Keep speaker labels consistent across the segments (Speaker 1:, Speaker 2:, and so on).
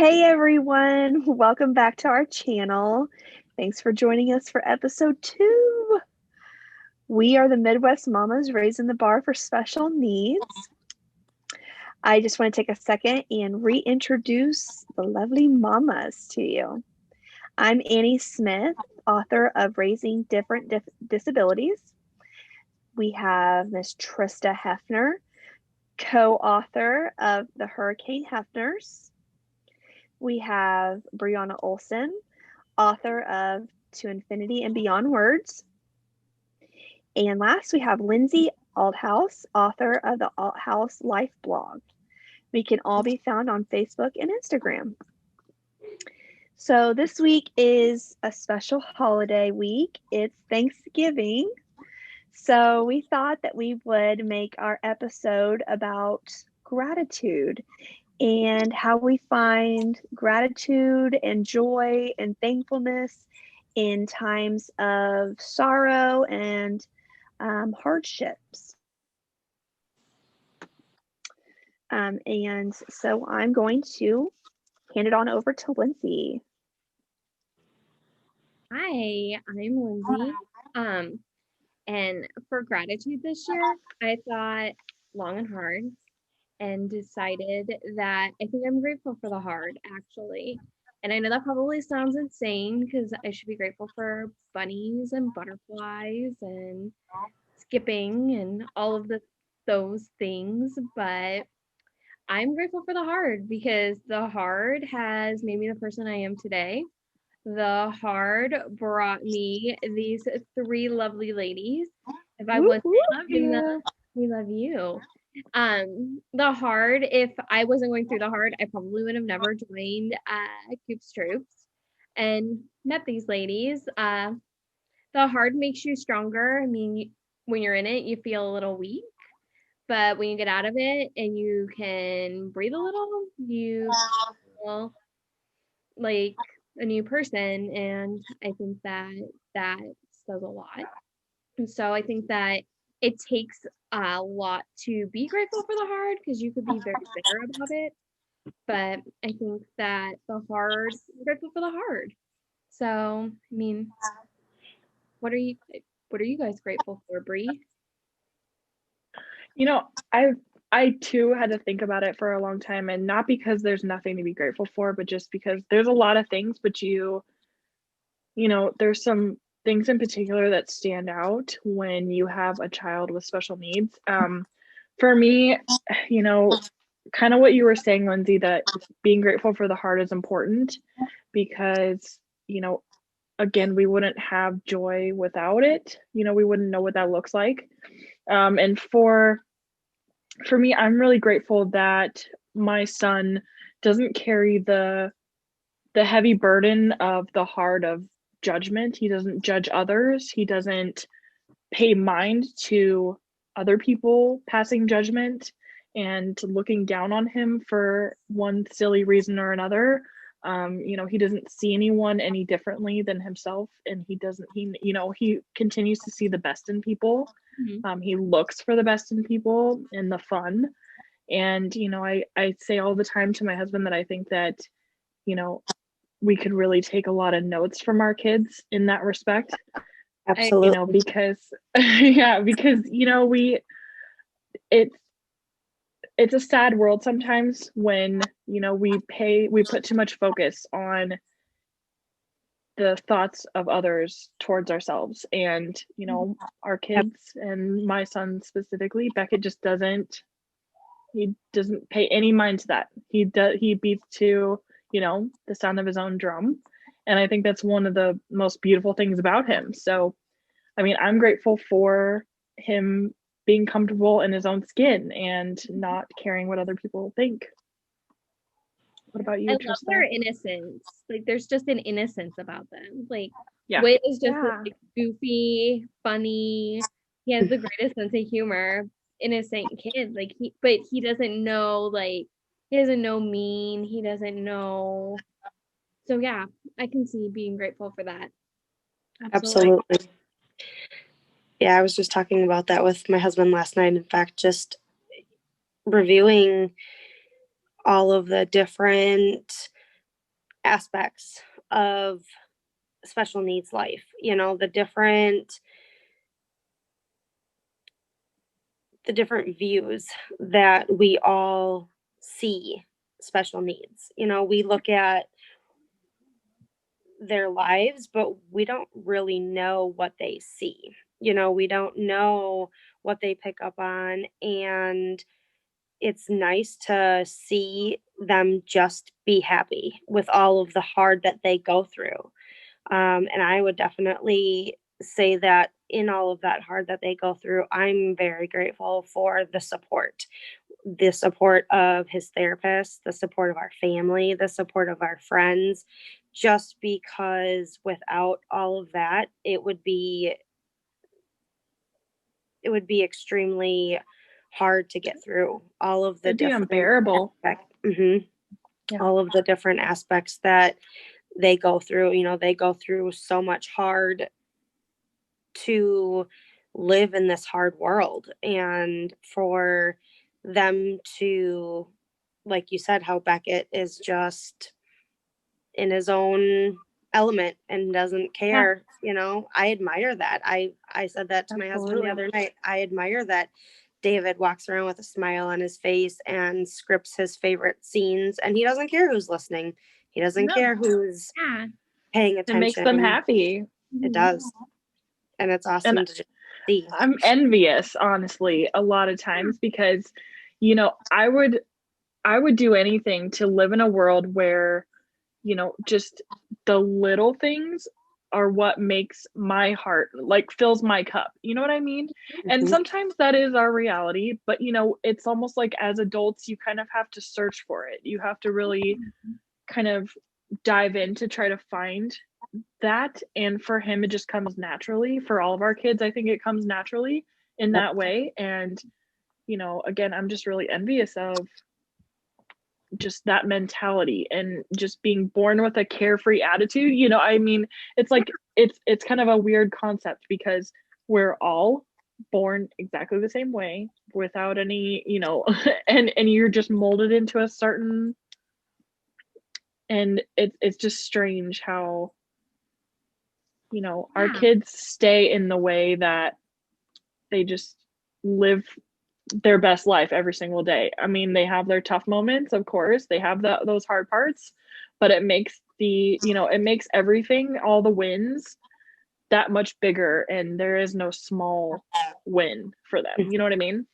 Speaker 1: Hey everyone, welcome back to our channel. Thanks for joining us for episode 2. We are the Midwest Mamas raising the bar for special needs. I just want to take a second and reintroduce the lovely mamas to you. I'm Annie Smith, author of Raising Different Disabilities. We have Miss Trista Heffner, co-author of The Hurricane Heffners. We have BriAnna Olson, author of To Infinity and Beyond Words. And last, we have Lindsey Althaus, author of the Althaus Life blog. We can all be found on Facebook and Instagram. So this week is a special holiday week. It's Thanksgiving. So we thought that we would make our episode about gratitude and how we find gratitude and joy and thankfulness in times of sorrow and hardships. And so I'm going to hand it on over to Lindsey.
Speaker 2: Hi, I'm Lindsey. And for gratitude this year, I thought long and hard and decided that I think I'm grateful for the hard, actually. And I know that probably sounds insane because I should be grateful for bunnies and butterflies and skipping and all of those things, but I'm grateful for the hard because the hard has made me the person I am today. The hard brought me these 3 lovely ladies. If I wasn't loving them, we love you. The hard, if I wasn't going through the hard, I probably would have never joined Coop's Troops and met these ladies. The hard makes you stronger. I mean, when you're in it, you feel a little weak, but when you get out of it and you can breathe a little, you feel like a new person, and I think that says a lot. And so I think that it takes a lot to be grateful for the hard because you could be very bitter about it, but I think that the hard, I'm grateful for the hard. So I mean, what are you guys grateful for, Bri?
Speaker 3: You know, I too had to think about it for a long time, and not because there's nothing to be grateful for, but just because there's a lot of things, but there's some things in particular that stand out when you have a child with special needs. For me, kind of what you were saying, Lindsey, that being grateful for the hard is important because, again, we wouldn't have joy without it. We wouldn't know what that looks like. And for me, I'm really grateful that my son doesn't carry the heavy burden of the heart of judgment. He doesn't judge others. He doesn't pay mind to other people passing judgment and looking down on him for one silly reason or another. He doesn't see anyone any differently than himself, and he continues to see the best in people.
Speaker 2: Mm-hmm.
Speaker 3: He looks for the best in people and the fun. And, I say all the time to my husband that I think that, we could really take a lot of notes from our kids in that respect.
Speaker 1: Absolutely.
Speaker 3: Because, because, it's a sad world sometimes when, we put too much focus on the thoughts of others towards ourselves. And, our kids and my son specifically, Beckett just doesn't pay any mind to that. He beats to, the sound of his own drum. And I think that's one of the most beautiful things about him. So, I mean, I'm grateful for him being comfortable in his own skin and not caring what other people think. What about you,
Speaker 2: I
Speaker 3: Trista?
Speaker 2: love their innocence. Like, there's just an innocence about them. Like,
Speaker 3: Yeah.
Speaker 2: Wit is just like goofy, funny. He has the greatest sense of humor. Innocent kid. Like he doesn't know. Like he doesn't know mean. He doesn't know. So yeah, I can see being grateful for that.
Speaker 1: Absolutely. Yeah, I was just talking about that with my husband last night. In fact, just reviewing all of the different
Speaker 4: aspects of special needs life, you know, the different views that we all see special needs. You know, we look at their lives, but we don't really know what they see. You know, we don't know what they pick up on. And it's nice to see them just be happy with all of the hard that they go through. And I would definitely say that in all of that hard that they go through, I'm very grateful for the support of his therapist, the support of our family, the support of our friends, just because without all of that, it would be extremely hard to get through all of the
Speaker 3: It'd be
Speaker 4: different
Speaker 3: unbearable.
Speaker 4: all of the different aspects that they go through. You know, they go through so much hard to live in this hard world, and for them to, like you said, how Beckett is just in his own element and doesn't care. You know, I admire that. I said that to my husband the other night. I admire that David walks around with a smile on his face and scripts his favorite scenes, and he doesn't care who's listening. He doesn't care who's paying attention.
Speaker 3: It makes them happy.
Speaker 4: It does. And it's awesome to just see.
Speaker 3: I'm envious, honestly, a lot of times, because, you know, I would do anything to live in a world where, you know, just the little things are what makes my heart, like, fills my cup. You know what I mean? And sometimes that is our reality, but, you know, it's almost like as adults, you kind of have to search for it. You have to really kind of dive in to try to find that. And for him, it just comes naturally. For all of our kids, I think it comes naturally in that way. And, you know, again, I'm just really envious of just that mentality and just being born with a carefree attitude. You know, I mean, it's like it's kind of a weird concept, because we're all born exactly the same way without any, you know, and you're just molded into a certain, and it's just strange how, you know, our kids stay in the way that they just live their best life every single day. I mean, they have their tough moments, of course, they have those hard parts, but it makes it makes everything, all the wins, that much bigger, and there is no small win for them. You know what I mean?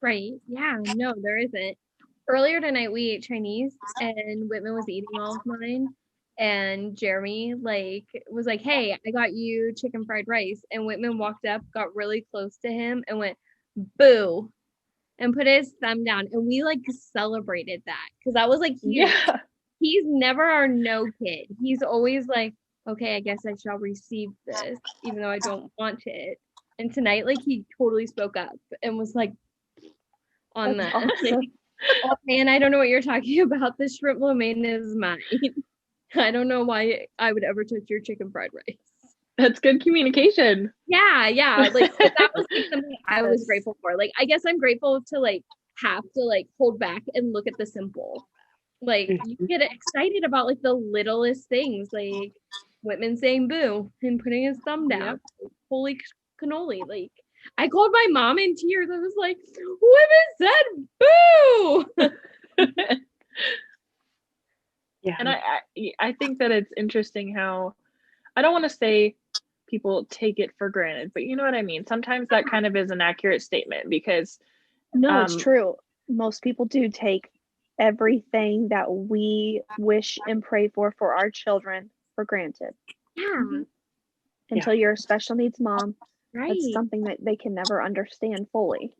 Speaker 2: Right. Yeah. No, there isn't. Earlier tonight we ate Chinese, and Whitman was eating all of mine, and Jeremy was like, "Hey, I got you chicken fried rice," and Whitman walked up, got really close to him, and went, "Boo," and put his thumb down, and we celebrated that, because that was huge.
Speaker 3: Yeah.
Speaker 2: He's never our no kid. He's always like, "Okay, I guess I shall receive this, even though I don't want it." And tonight, he totally spoke up and was like, on
Speaker 1: That's
Speaker 2: that.
Speaker 1: awesome.
Speaker 2: Oh man, I don't know what you're talking about. The shrimp lo mein is mine. I don't know why I would ever touch your chicken fried rice.
Speaker 3: That's good communication.
Speaker 2: Yeah. That was something I was grateful for. I guess I'm grateful to have to hold back and look at the simple. You get excited about the littlest things, Whitman saying boo and putting his thumb down.
Speaker 3: Yep.
Speaker 2: Holy cannoli. I called my mom in tears. I was like, Whitman said boo.
Speaker 4: Yeah.
Speaker 3: And I think that it's interesting how, I don't want to say people take it for granted, but you know what I mean? Sometimes that kind of is an accurate statement, because
Speaker 1: no, it's true. Most people do take everything that we wish and pray for our children for granted.
Speaker 2: Yeah.
Speaker 1: Until you're a special needs mom,
Speaker 2: right.
Speaker 1: That's something that they can never understand fully.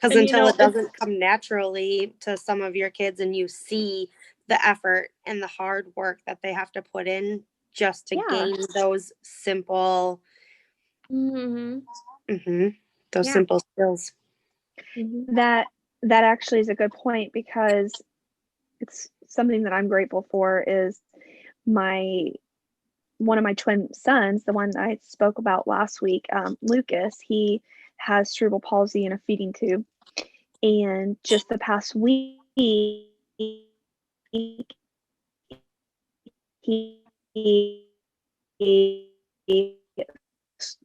Speaker 4: Because until it doesn't come naturally to some of your kids, and you see the effort and the hard work that they have to put in just to gain those simple, simple skills.
Speaker 1: That actually is a good point, because it's something that I'm grateful for. Is one of my twin sons, the one I spoke about last week, Lucas, he has cerebral palsy in a feeding tube. And just the past week, he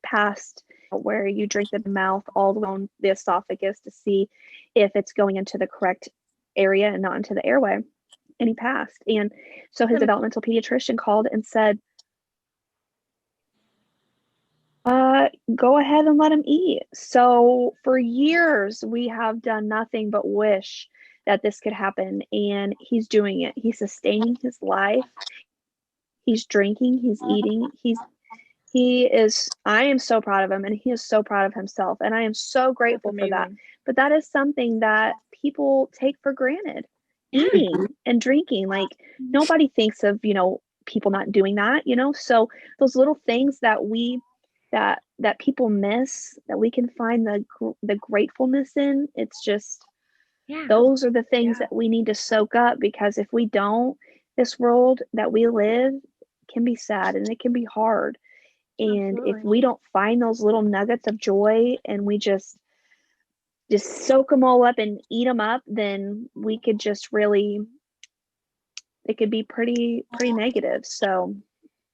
Speaker 1: passed where you drink the mouth all the way down the esophagus to see if it's going into the correct area and not into the airway. And he passed. And so his developmental pediatrician called and said, go ahead and let him eat. So for years, we have done nothing but wish that this could happen. And he's doing it. He's sustaining his life. He's drinking, he's eating, I am so proud of him, and he is so proud of himself. And I am so grateful for that. But that is something that people take for granted. Eating and drinking, like nobody thinks of, people not doing that, so those little things that that people miss, that we can find the gratefulness in, it's just, those are the things that we need to soak up, because if we don't, this world that we live can be sad and it can be hard. And if we don't find those little nuggets of joy and we just soak them all up and eat them up, then we could just really, it could be pretty negative. So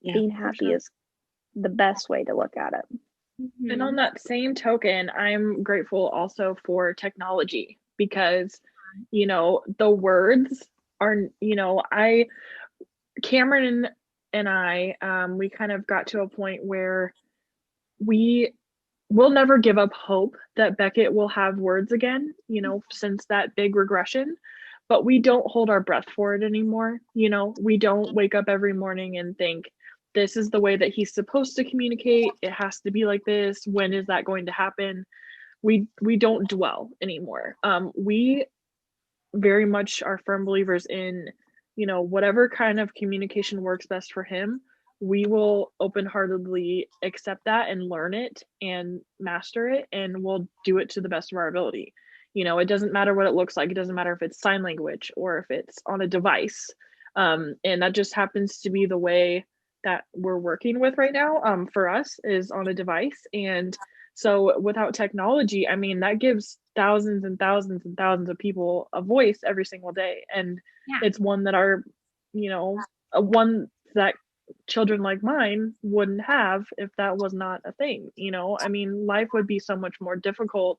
Speaker 1: being happy is the best way to look at it.
Speaker 3: And on that same token, I'm grateful also for technology, because, the words are, Cameron and I, we kind of got to a point where we'll never give up hope that Beckett will have words again, since that big regression, but we don't hold our breath for it anymore. We don't wake up every morning and think, this is the way that he's supposed to communicate. It has to be like this. When is that going to happen? We don't dwell anymore. We very much are firm believers in, whatever kind of communication works best for him, we will open-heartedly accept that and learn it and master it, and we'll do it to the best of our ability. It doesn't matter what it looks like. It doesn't matter if it's sign language or if it's on a device. And that just happens to be the way that we're working with right now, for us, is on a device. And so without technology, that gives thousands and thousands and thousands of people a voice every single day. And it's one that one that children like mine wouldn't have if that was not a thing. Life would be so much more difficult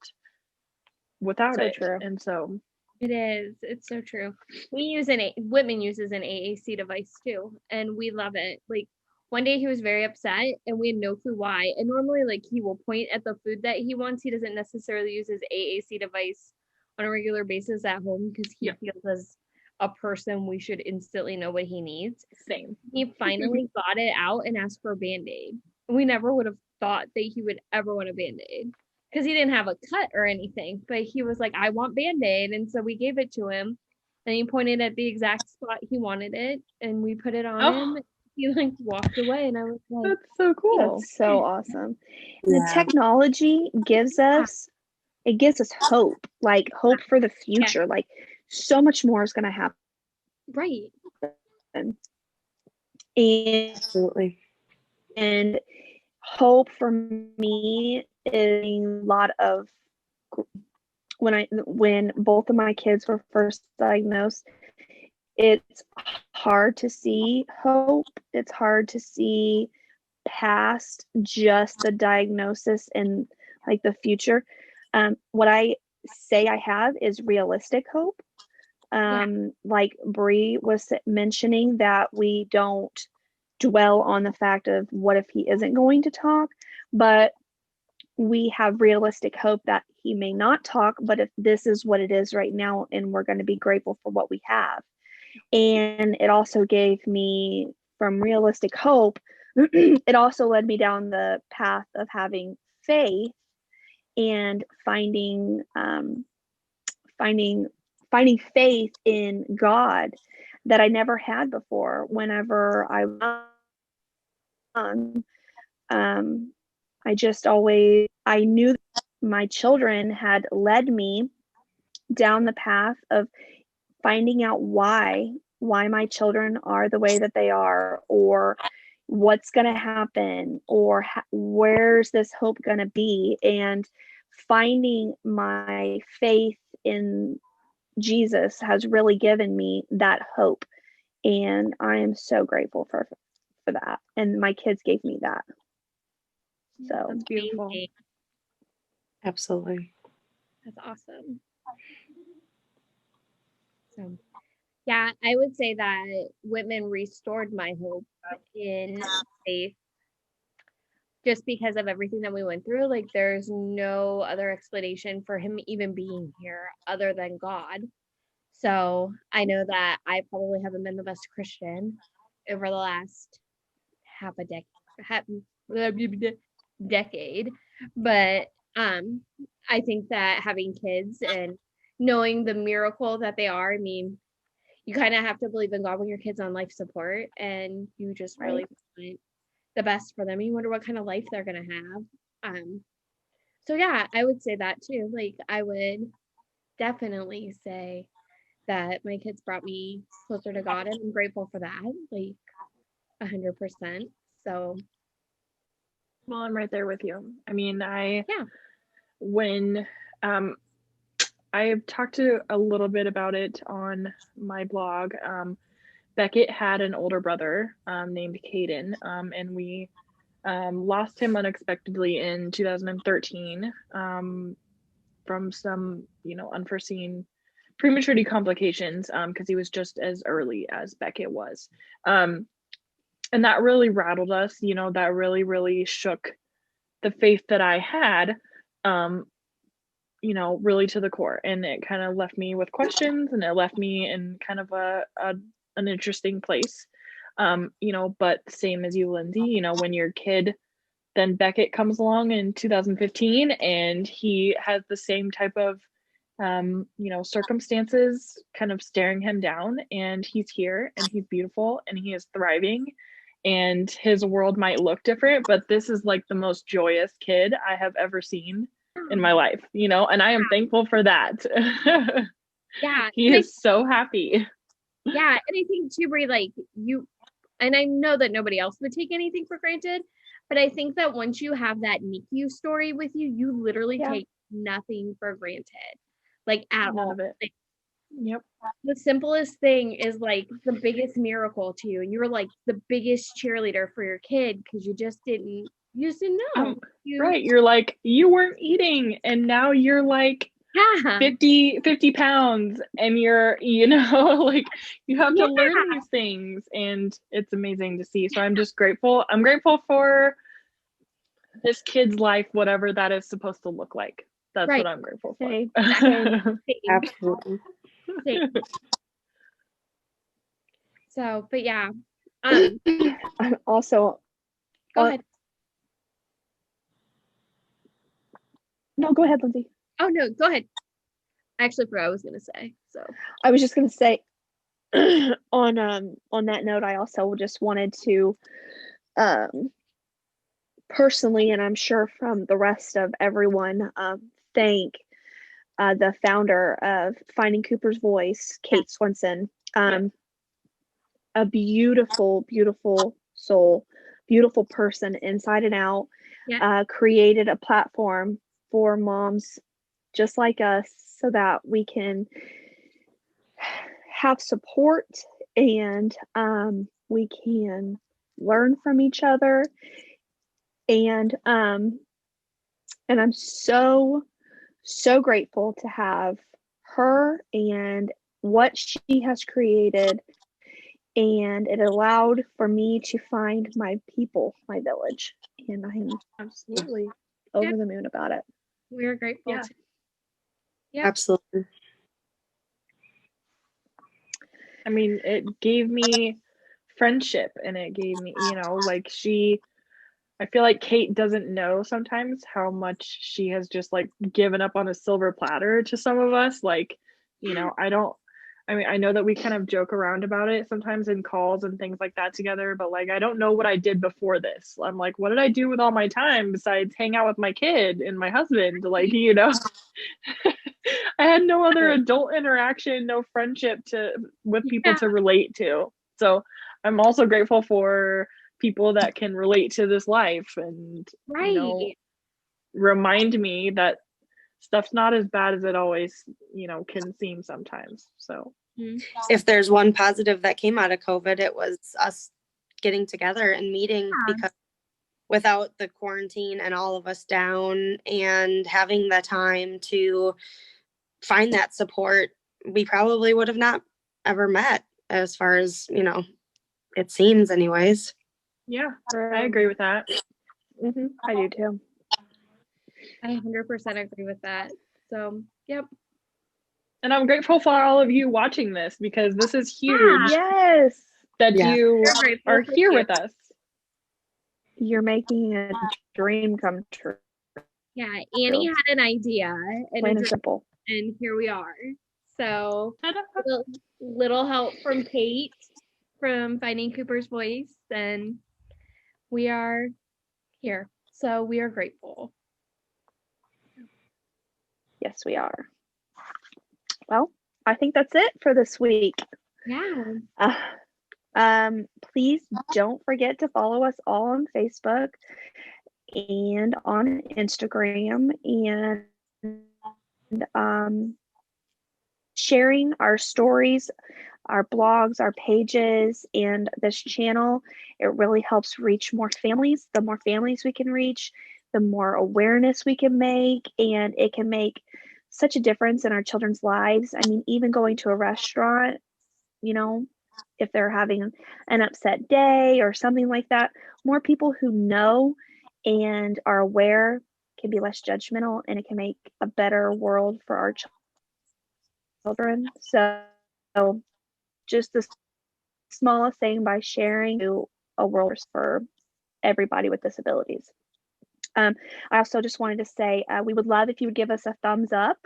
Speaker 3: without it.
Speaker 1: True.
Speaker 3: And so
Speaker 2: it is. It's so true. Whitman uses an AAC device too, and we love it. Like, one day he was very upset and we had no clue why. And normally, like, he will point at the food that he wants. He doesn't necessarily use his AAC device on a regular basis at home, because he feels as a person we should instantly know what he needs.
Speaker 3: Same.
Speaker 2: He finally got it out and asked for a Band-Aid. We never would have thought that he would ever want a Band-Aid, because he didn't have a cut or anything, but he was like, I want Band-Aid. And so we gave it to him, and he pointed at the exact spot he wanted it, and we put it on him. He walked away, and I was like,
Speaker 3: that's so cool.
Speaker 1: That's so awesome. The technology gives us hope, like hope for the future. Like, so much more is going to happen.
Speaker 2: Right.
Speaker 1: And
Speaker 4: Absolutely.
Speaker 1: And hope for me is a lot of, when both of my kids were first diagnosed, it's hard to see hope. It's hard to see past just the diagnosis and like the future. What I say I have is realistic hope. Like Bri was mentioning, that we don't dwell on the fact of what if he isn't going to talk, but we have realistic hope that he may not talk, but if this is what it is right now, and we're going to be grateful for what we have. And it also gave me, from realistic hope, it also led me down the path of having faith and finding faith in God that I never had before. Whenever I was young, I knew my children had led me down the path of finding out why my children are the way that they are, or what's going to happen, or where's this hope going to be, and finding my faith in Jesus has really given me that hope. And I am so grateful for that. And my kids gave me that. So
Speaker 3: That's beautiful.
Speaker 2: Amazing.
Speaker 4: Absolutely.
Speaker 2: That's awesome. So, yeah, I would say that Whitman restored my hope in faith just because of everything that we went through. Like, there's no other explanation for him even being here other than God. So I know that I probably haven't been the best Christian over the last half a decade, but I think that having kids and knowing the miracle that they are, I mean, you kind of have to believe in God when your kid's on life support, and you just really want the best for them. You wonder what kind of life they're gonna have. So yeah, I would say that too. Like, I would definitely say that my kids brought me closer to God, and I'm grateful for that, like 100%. So,
Speaker 3: Well, I'm right there with you. I mean,
Speaker 2: yeah.
Speaker 3: When I've talked to a little bit about it on my blog. Beckett had an older brother named Caden, and we lost him unexpectedly in 2013 from some, unforeseen prematurity complications because he was just as early as Beckett was. And that really rattled us, that really, really shook the faith that I had, really to the core. And it kind of left me with questions, and it left me in kind of an interesting place. But same as you, Lindsey, when your kid, then Beckett comes along in 2015 and he has the same type of, circumstances kind of staring him down, and he's here and he's beautiful and he is thriving, and his world might look different, but this is like the most joyous kid I have ever seen in my life, and I am thankful for that.
Speaker 2: Yeah.
Speaker 3: He is so happy.
Speaker 2: Yeah. And I think too, Bri, like and I know that nobody else would take anything for granted, but I think that once you have that NICU story with you, you literally take nothing for granted, like at
Speaker 3: None
Speaker 2: all.
Speaker 3: of it.
Speaker 2: Like,
Speaker 3: Yep.
Speaker 2: the simplest thing is like the biggest miracle to you, and you were like the biggest cheerleader for your kid because you just didn't know.
Speaker 3: Right. You're like, you weren't eating and now you're like 50 pounds, and you're, like, you have to learn these things, and it's amazing to see. So I'm just grateful. I'm grateful for this kid's life, whatever that is supposed to look like. That's what I'm grateful for.
Speaker 4: Absolutely.
Speaker 2: Same. So, but yeah.
Speaker 1: I'm also
Speaker 2: go ahead.
Speaker 1: No, go ahead, Lindsey.
Speaker 2: Oh no, go ahead. I actually forgot what I was gonna say. So
Speaker 1: I was just gonna say on that note, I also just wanted to personally, and I'm sure from the rest of everyone, thank the founder of Finding Cooper's Voice, Kate Swenson. A beautiful, beautiful soul, beautiful person inside and out. Created a platform for moms just like us so that we can have support, and we can learn from each other. And I'm so grateful to have her and what she has created, and it allowed for me to find my people, my village, and I'm absolutely over the moon about it.
Speaker 2: We're grateful.
Speaker 4: Yeah. Absolutely.
Speaker 3: I mean, it gave me friendship, and it gave me, like, I feel like Kate doesn't know sometimes how much she has just like given up on a silver platter to some of us. Like, I know that we kind of joke around about it sometimes in calls and things like that together, but like, I don't know what I did before this. I'm like, what did I do with all my time besides hang out with my kid and my husband? Like, I had no other adult interaction, no friendship with people to relate to. So I'm also grateful for people that can relate to this life and remind me that stuff's not as bad as it always can seem sometimes. So
Speaker 4: if there's one positive that came out of COVID, it was us getting together and meeting, because without the quarantine and all of us down and having the time to find that support, we probably would have not ever met, as far as, you know, it seems anyways.
Speaker 3: Yeah, I agree with that.
Speaker 1: I do too.
Speaker 2: I 100% agree with that. So, yep.
Speaker 3: And I'm grateful for all of you watching this, because this is huge
Speaker 1: Yes.
Speaker 3: that you
Speaker 2: We're grateful
Speaker 3: are
Speaker 2: for
Speaker 3: here
Speaker 2: you.
Speaker 3: with us.
Speaker 1: You're making a dream come true.
Speaker 2: Yeah, Annie had an idea and,
Speaker 1: Plain and simple.
Speaker 2: and here we are. So,
Speaker 3: Ta-da.
Speaker 2: little help from Kate from Finding Cooper's Voice, and we are here. So, we are grateful.
Speaker 1: Yes, we are. Well, I think that's it for this week.
Speaker 2: Yeah.
Speaker 1: Please don't forget to follow us all on Facebook and on Instagram, and sharing our stories, our blogs, our pages, and this channel. It really helps reach more families. The more families we can reach, the more awareness we can make, and it can make such a difference in our children's lives. I mean, even going to a restaurant, you know, if they're having an upset day or something like that, more people who know and are aware can be less judgmental, and it can make a better world for our children. So just the smallest thing, by sharing a world for everybody with disabilities. I also just wanted to say we would love if you would give us a thumbs up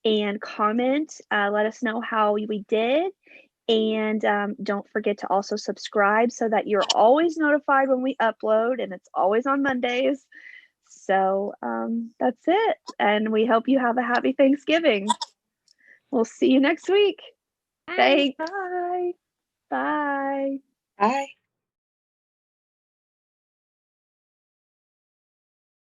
Speaker 1: and comment. Let us know how we did. And don't forget to also subscribe so that you're always notified when we upload, and it's always on Mondays. So that's it. And we hope you have a happy Thanksgiving. We'll see you next week.
Speaker 2: Bye.
Speaker 1: Thanks. Bye. Bye.
Speaker 4: Bye.